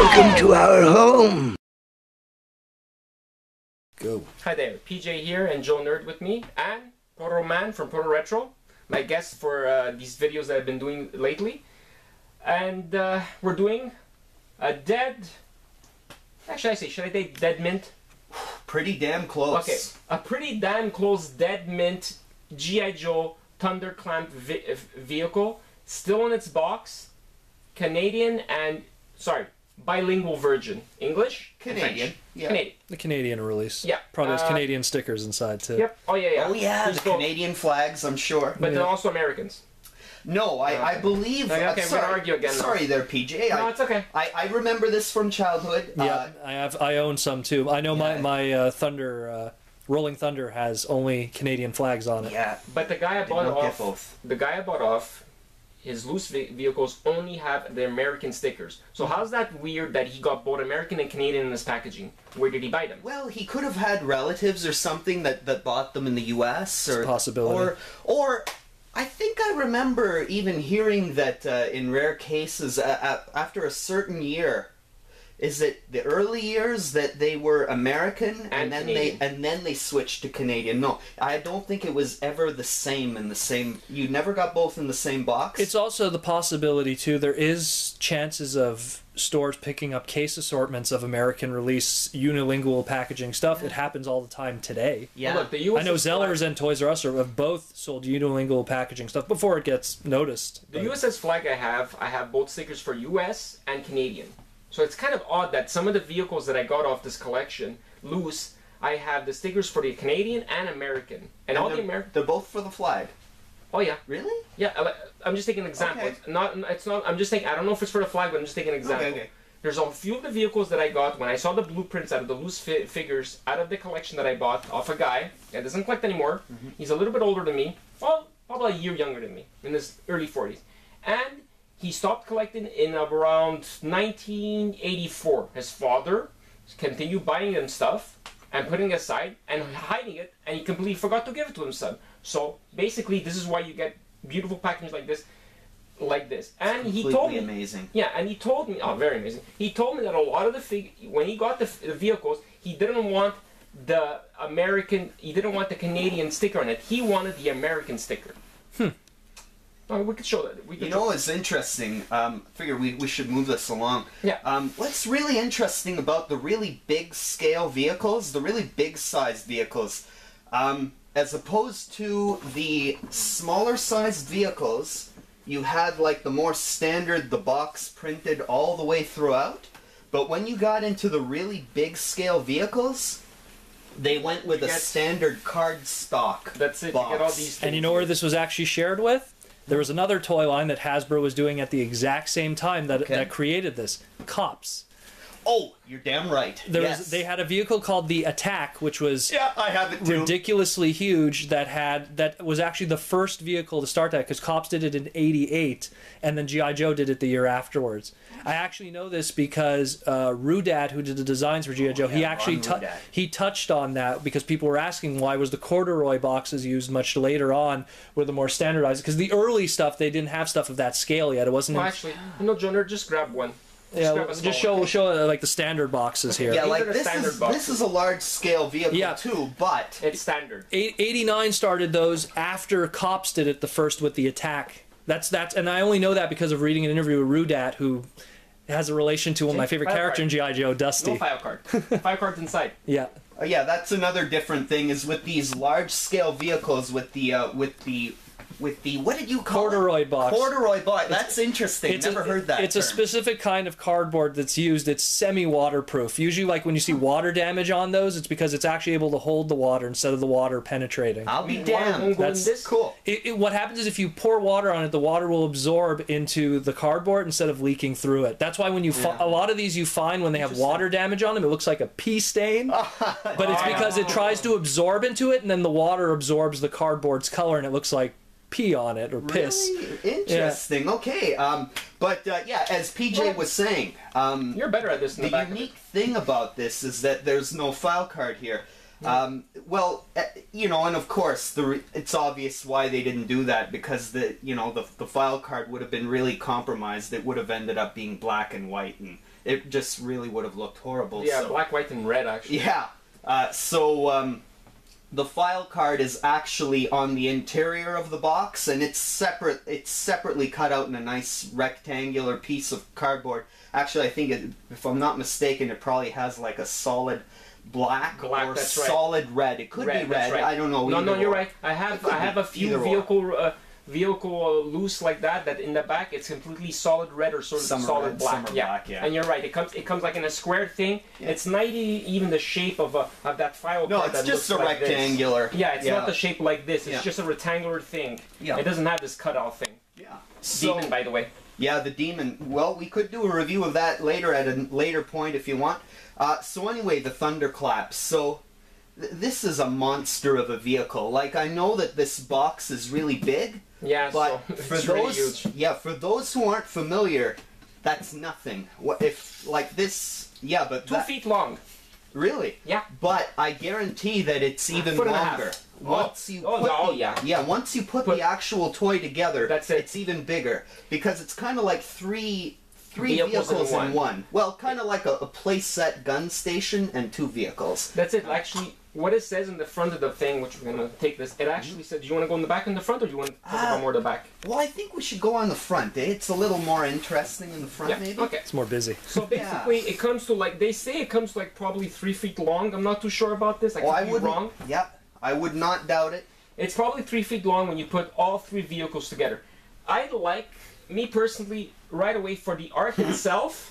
Welcome to our home. Go. Hi there, PJ here and JoeNerd with me, and Protoman from Proto Retro, my guest for these videos that I've been doing lately. And we're doing a dead... Actually, should I say dead mint? Pretty damn close. Okay, a pretty damn close dead mint G.I. Joe Thunderclap vehicle, still in its box, Canadian and, sorry, bilingual version. English? Canadian. Yeah. Canadian. The Canadian release. Yeah. Probably has Canadian stickers inside too. Yep. Oh yeah, yeah. Oh yeah, There's the both. Canadian flags, I'm sure. But they're also Americans. No, I believe... Okay, we're sorry, gonna argue again now. Sorry there, PJ. No, it's okay. I remember this from childhood. Yeah, I own some too. I know my Thunder, Rolling Thunder has only Canadian flags on it. Yeah. But the guy I Did bought not get off, both. the guy I bought off, his loose vehicles only have the American stickers. So how's that weird that he got both American and Canadian in his packaging? Where did he buy them? Well, he could have had relatives or something that bought them in the U.S. It's a possibility. Or I think I remember even hearing that in rare cases, after a certain year, is it the early years that they were American and then they switched to Canadian? No, I don't think it was ever the same in the same. You never got both in the same box. It's also the possibility too. There is chances of stores picking up case assortments of American release unilingual packaging stuff. It happens all the time today. Yeah. Well, look, the US I know Zellers and Toys R Us have both sold unilingual packaging stuff before it gets noticed. The USS flag I have both stickers for US and Canadian. So it's kind of odd that some of the vehicles that I got off this collection, loose, I have the stickers for the Canadian and American. And all the American... They're both for the flag. Oh yeah. Really? Yeah, I'm just taking an example. Okay. It's not, I'm just taking, I don't know if it's for the flag, but I'm just taking an example. Okay. There's a few of the vehicles that I got when I saw the blueprints out of the loose figures out of the collection that I bought off a guy that doesn't collect anymore. He's a little bit older than me. Well, probably a year younger than me, in his early 40s. And he stopped collecting in around 1984. His father continued buying him stuff and putting it aside and hiding it, and he completely forgot to give it to his son. So basically, this is why you get beautiful packages like this. And he told me, amazing. yeah, and he told me, oh, very amazing. He told me that a lot of the when he got the vehicles, he didn't want the American, he didn't want the Canadian sticker on it. He wanted the American sticker. Oh, we could show that. You know what's interesting? Figure we should move this along. Yeah. What's really interesting about the really big scale vehicles, the really big sized vehicles, as opposed to the smaller sized vehicles, you had like the more standard, the box printed all the way throughout. But when you got into the really big scale vehicles, they went with a standard card stock. That's it. Box. You get all these things. And you know where this was actually shared with? There was another toy line that Hasbro was doing at the exact same time that created this. C.O.P.S. Oh, you're damn right. They had a vehicle called the Attack, which was I have it too. ridiculously huge. That was actually the first vehicle to start that, because C.O.P.S. did it in '88, and then G.I. Joe did it the year afterwards. I actually know this because Rudad, who did the designs for G.I. Joe, he actually touched on that, because people were asking why was the corduroy boxes used much later on with the more standardized, because the early stuff they didn't have stuff of that scale yet. It wasn't. Well, actually, no, JoeNerd, just grab one. Just show like the standard boxes here. Yeah, like this is a large scale vehicle too, but it's standard. 89 started those after C.O.P.S. did it the first with the Attack. That's and I only know that because of reading an interview with Rudat, who has a relation to one of my favorite characters in G.I. Joe, Dusty. No file card. File card's inside. Yeah. Yeah, that's another different thing, is with these large scale vehicles with the what did you call corduroy box? Corduroy box. That's interesting. Never heard that. It's a specific kind of cardboard that's used. It's semi-waterproof. Usually, like when you see water damage on those, it's because it's actually able to hold the water instead of the water penetrating. I'll be damned. That's cool. What happens is if you pour water on it, the water will absorb into the cardboard instead of leaking through it. That's why when you a lot of these you find when they have water damage on them, it looks like a pee stain. But it's because it tries to absorb into it, and then the water absorbs the cardboard's color, and it looks like pee on it or piss. Really interesting. Yeah. Okay. But yeah, as PJ was saying, you're better at this than the unique thing about this is that there's no file card here. Well, you know, and of course, it's obvious why they didn't do that, because the file card would have been really compromised. It would have ended up being black and white, and it just really would have looked horrible. Yeah, so, black, white, and red, actually. Yeah. The file card is actually on the interior of the box, and it's separate. It's separately cut out in a nice rectangular piece of cardboard. Actually, I think, if I'm not mistaken, it probably has like a solid black or that's right. solid red. It could be red. That's right. I don't know. No, you're or. right. I have a few vehicle loose like that in the back it's completely solid red or sort of solid red, black. Black, yeah. And you're right. It comes like in a square thing. Yeah. It's not even the shape of that file card. No, it's just a like rectangular. This. Yeah, it's not the shape like this. It's just a rectangular thing. Yeah. It doesn't have this cutout thing. Yeah. Demon, by the way. Yeah, the Demon. Well, we could do a review of that later at a later point if you want. So anyway, the Thunderclap. So this is a monster of a vehicle. Like, I know that this box is really big. Yeah, but so for it's those, really huge. Yeah, for those who aren't familiar, that's nothing. What if like this? Yeah, but 2 feet long. Really? Yeah. But I guarantee that it's even Foot and a longer. half. Once you put once you put the actual toy together, that's it. It's even bigger, because it's kind of like three vehicles in one. Well, kind of like a playset gun station and 2 vehicles. That's it. Actually, what it says in the front of the thing, which we're going to take this, it actually says, do you want to go in the back and the front, or do you want to talk about more the back? Well, I think we should go on the front. It's a little more interesting in the front, maybe? Okay. It's more busy. So basically, it comes to like, they say it comes to like probably 3 feet long. I'm not too sure about this. I could be wrong. Yeah, I would not doubt it. It's probably 3 feet long when you put all 3 vehicles together. I like, me personally, right away for the art itself,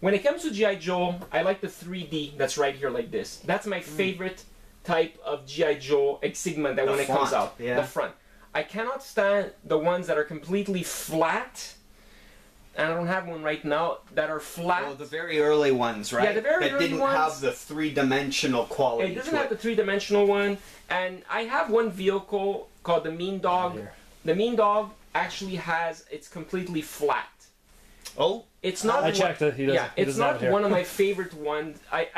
when it comes to G.I. Joe, I like the 3D that's right here like this. That's my favorite type of G.I. Joe segment that when it comes out. Yeah. The front. I cannot stand the ones that are completely flat. And I don't have one right now that are flat. Oh, the very early ones, right? Yeah, the very early didn't ones. have the 3-dimensional quality. It doesn't have the 3-dimensional one. And I have one vehicle called the Mean Dog. The Mean Dog actually has, it's completely flat. Oh, it's not. I checked it. It's not one of my favorite ones. I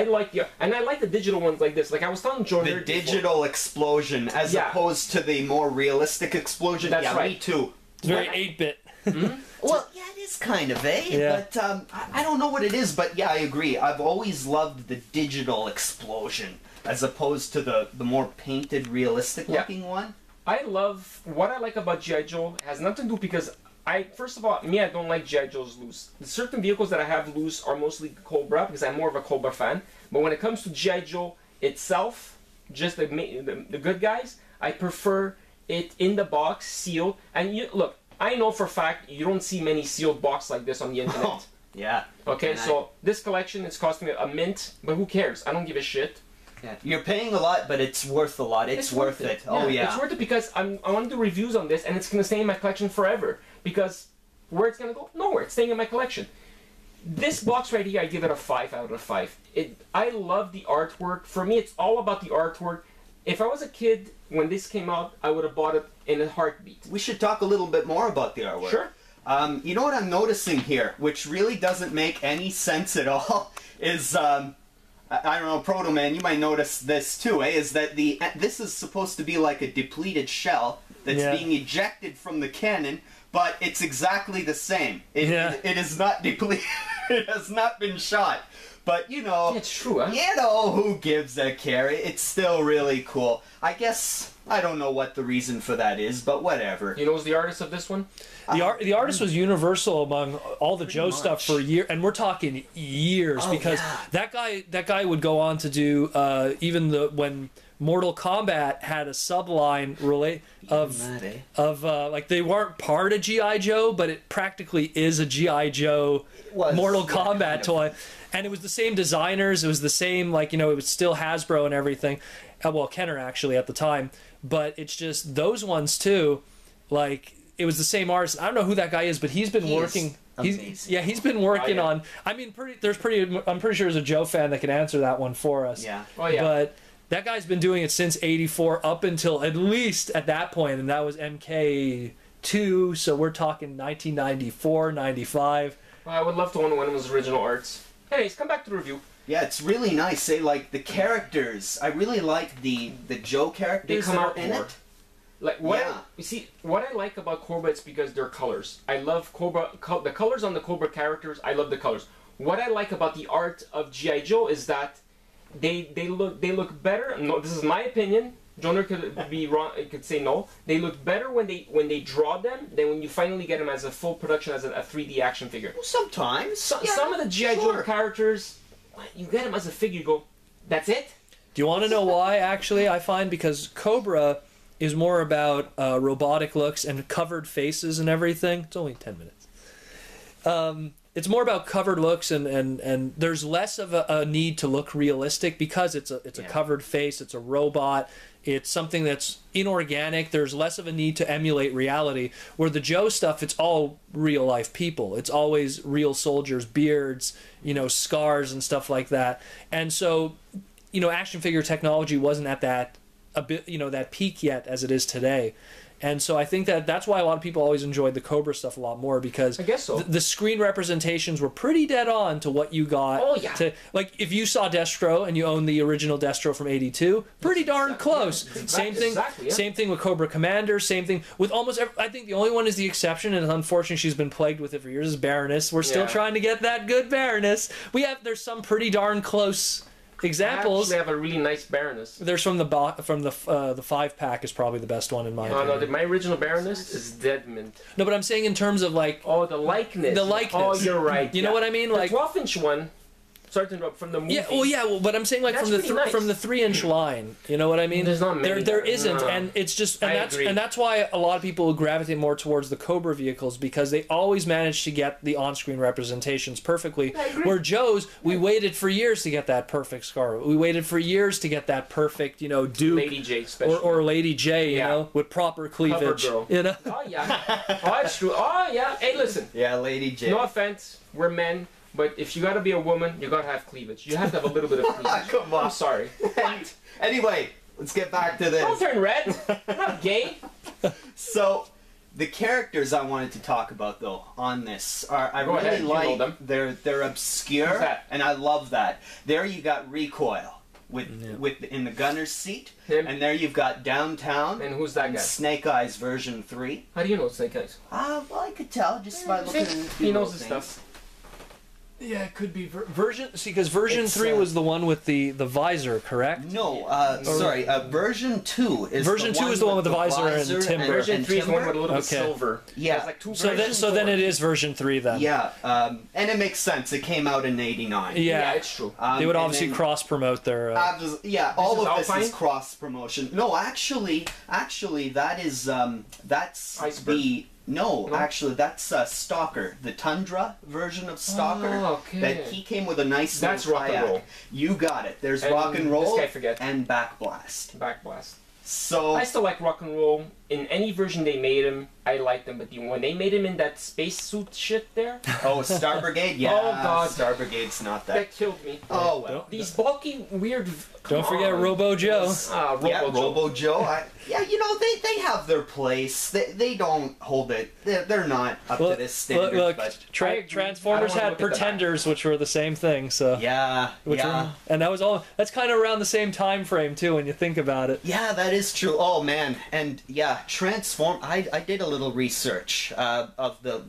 like and I like the digital ones like this. Like I was telling JoeNerd. The digital explosion as opposed to the more realistic explosion. That's right. Me too. It's very 8-bit. Well, yeah, it is kind of, eh? Yeah. But I don't know what it is, but yeah, I agree. I've always loved the digital explosion as opposed to the more painted, realistic-looking one. What I like about G.I. Joe has nothing to do because first of all, I don't like G.I. Joe's loose. The certain vehicles that I have loose are mostly Cobra because I'm more of a Cobra fan. But when it comes to G.I. Joe itself, just the good guys, I prefer it in the box, sealed. And look, I know for a fact you don't see many sealed boxes like this on the internet. Oh, yeah. Okay, so this collection is costing a mint, but who cares? I don't give a shit. Yeah. You're paying a lot, but it's worth a lot. It's worth it. Oh, yeah. It's worth it because I want to do reviews on this, and it's going to stay in my collection forever. Because where it's going to go? Nowhere. It's staying in my collection. This box right here, I give it a 5 out of 5. I love the artwork. For me, it's all about the artwork. If I was a kid when this came out, I would have bought it in a heartbeat. We should talk a little bit more about the artwork. Sure. You know what I'm noticing here, which really doesn't make any sense at all, is, I don't know, Protoman, you might notice this too, is that this is supposed to be like a depleted shell that's being ejected from the cannon, but it's exactly the same. It is not depleted. It has not been shot. But, you know... It's true, huh? You know, who gives a care? It's still really cool. I guess, I don't know what the reason for that is, but whatever. You know who's the artist of this one? The artist was universal among all the Joe stuff for years, and we're talking years, because that guy would go on to do even when Mortal Kombat had a subline of like they weren't part of G.I. Joe, but it practically is a G.I. Joe Mortal Kombat toy. And it was the same designers, it was the same, like, you know, it was still Hasbro and everything. Well, Kenner actually at the time. But it's just those ones too, like, it was the same artist. I don't know who that guy is, but he's been working. He's been working on. I mean, I'm pretty sure there's a Joe fan that can answer that one for us. Yeah. Oh yeah. But that guy's been doing it since '84 up until at least at that point, and that was MK2. So we're talking 1994, 95. Well, I would love to own one of his original arts. Anyways, come back to the review. Yeah, it's really nice. Like the characters, I really like the Joe characters They come that out are in more. it. Like what Yeah. you see, what I like about Cobra, it's because they're colors. I love Cobra. The colors on the Cobra characters. I love the colors. What I like about the art of G.I. Joe is that they look better. No, this is my opinion. JoeNerd could be wrong. Could say no. They look better when they draw them than when you finally get them as a full production as a 3D action figure. Well, sometimes. Some of the G.I. Joe characters, you get them as a figure, you go, that's it? Do you want to know why, actually? I find because Cobra is more about robotic looks and covered faces and everything. It's only 10 minutes. It's more about covered looks, and there's less of a need to look realistic because it's a covered face, it's a robot, it's something that's inorganic. There's less of a need to emulate reality. Where the Joe stuff, it's all real life people. It's always real soldiers, beards, scars and stuff like that. And so, action figure technology wasn't at that that peak yet as it is today. And so I think that's why a lot of people always enjoyed the Cobra stuff a lot more, because I guess so. the screen representations were pretty dead on to what you got. Oh, yeah. Like if you saw Destro and you own the original Destro from '82, pretty darn close. Yeah, same thing. Exactly, yeah. Same thing with Cobra Commander. Same thing with almost. I think the only one is the exception, and unfortunately she's been plagued with it for years. Is Baroness. We're still trying to get that good Baroness. There's some pretty darn close examples. They have a really nice Baroness. There's from the 5-pack is probably the best one in my opinion. No, my original Baroness is Dead Mint. No, but I'm saying in terms of like the likeness. The likeness. Oh, you're right. You know what I mean? Like the 12-inch one. Sorry to interrupt, from the movie. But I'm saying like That's from the pretty nice. from the 3-inch line. You know what I mean? There's not many there that- isn't, no. and it's just I agree. and that's why a lot of people gravitate more towards the Cobra vehicles, because they always manage to get the on-screen representations perfectly. I agree. Where Joe's, we waited for years to get that perfect scar. We waited for years to get that perfect, Duke Lady J, especially. or Lady J, Yeah. with proper cleavage. girl. Oh, yeah. Oh, that's true. Oh, yeah. Hey, listen. Yeah, Lady J. No offense. We're men. But if you gotta be a woman, you gotta have cleavage. You have to have a little bit of cleavage. Come on. I'm sorry. What? Anyway, let's get back to Don't this. turn red. I'm not gay. So, the characters I wanted to talk about though on this are I Go really ahead, you know like them. they're obscure Who's that? and I love that. There you got Recoil with in the gunner's seat, Him. and there you've got Downtown And who's that and guy? Snake Eyes version 3. How do you know Snake Eyes? Well, I could tell just by looking at a few He knows little his things. stuff. Yeah, it could be version. See, because version It's, 3 was the one with the visor, correct? No, sorry. Version 2 is Version 2 is the one with the visor and timber. Version 3 is the one with a little bit Okay. silver. Yeah. There's like two So versions. then it is version 3 then. Yeah, and it makes sense. It came out in '89. Yeah, it's true. They would and obviously then- cross promote their. Yeah, all is of this Alpine? is cross promotion. No, actually, that is that's Iceberg? No, actually, that's Stalker, the Tundra version of Stalker. Oh, okay. That he came with a nice That's little rock and kayak. roll. You got it. There's And rock and roll this guy forget. and backblast. Backblast. So I still like rock and roll. In any version they made him, I liked him. But when they made him in that spacesuit shit there, Star Brigade, yeah. Oh, God. Star Brigade's not that. that killed me. Oh well. These bulky, weird. Don't forget Robo Joe. Robo Yeah, Joe. Robo Joe. They have their place. They don't hold it. They're not up to this standard. Look, but I agree. Transformers I don't wanna had look at the back. Pretenders, which were the same thing. So yeah, and that was all. That's kind of around the same time frame too, when you think about it. yeah, that is true. Oh man, and yeah, Transform. I did a little research of the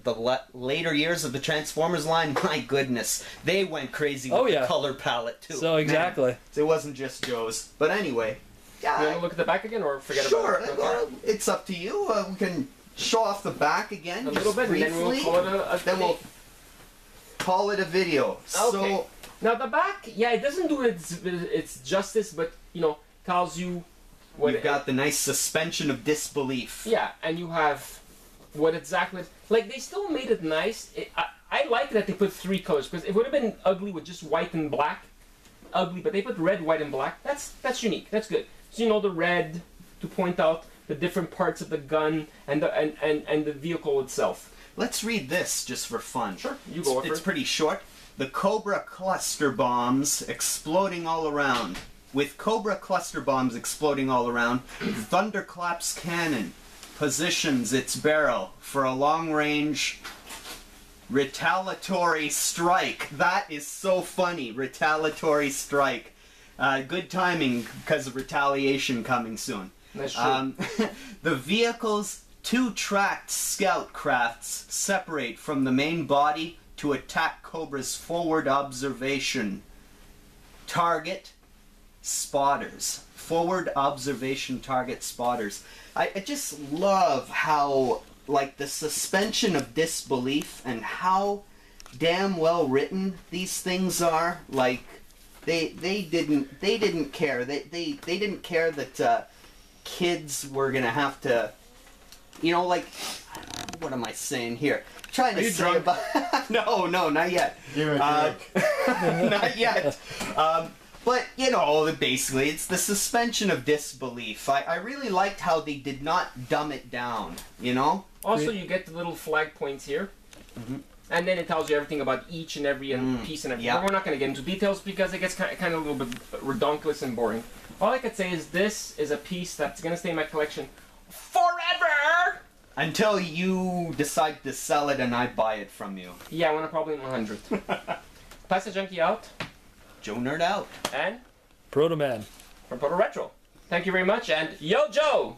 later years of the Transformers line. My goodness, they went crazy with the color palette too. So Man, exactly. it wasn't just Joe's. But anyway, yeah. You want to look at the back again, or forget Sure, about it? Okay. it's up to you. We can show off the back again A just little bit, briefly. and then we'll call it a Then we'll call it a video. Okay. So Now the back, yeah, it doesn't do its justice, but tells you what we've got the nice suspension of disbelief. Yeah, and you have what exactly. Like they still made it nice. I like that they put 3 colors, because it would have been ugly with just white and black. Ugly, but they put red, white, and black. That's unique. That's good. So the red to point out the different parts of the gun and the vehicle itself. Let's read this just for fun. Sure, you go It's first. pretty short. The Cobra cluster bombs exploding all around. With Cobra cluster bombs exploding all around, Thunderclap's cannon positions its barrel for a long range Retaliatory strike. That is so funny. Retaliatory strike. Good timing because of retaliation coming soon. That's true. The vehicle's two tracked scout crafts separate from the main body to attack Cobra's forward observation. Target spotters. Forward observation target spotters. I just love how, like, the suspension of disbelief and how damn well written these things are. Like, they didn't care. They didn't care that kids were gonna have to, you know, like, what am I saying here? Trying to say drunk? about no, not yet. You're a drunk. Not yet. But, you know, basically, it's the suspension of disbelief. I really liked how they did not dumb it down, you know? Also, you get the little flag points here. And then it tells you everything about each and every piece and everything. Yeah. But we're not going to get into details because it gets kind of a little bit redonkulous and boring. All I could say is this is a piece that's going to stay in my collection forever! Until you decide to sell it and I buy it from you. Yeah, when I'm probably in 100th. Plasticjunky out. JoeNerd out. And Protoman. from Proto Retro. Thank you very much, and yo, Joe!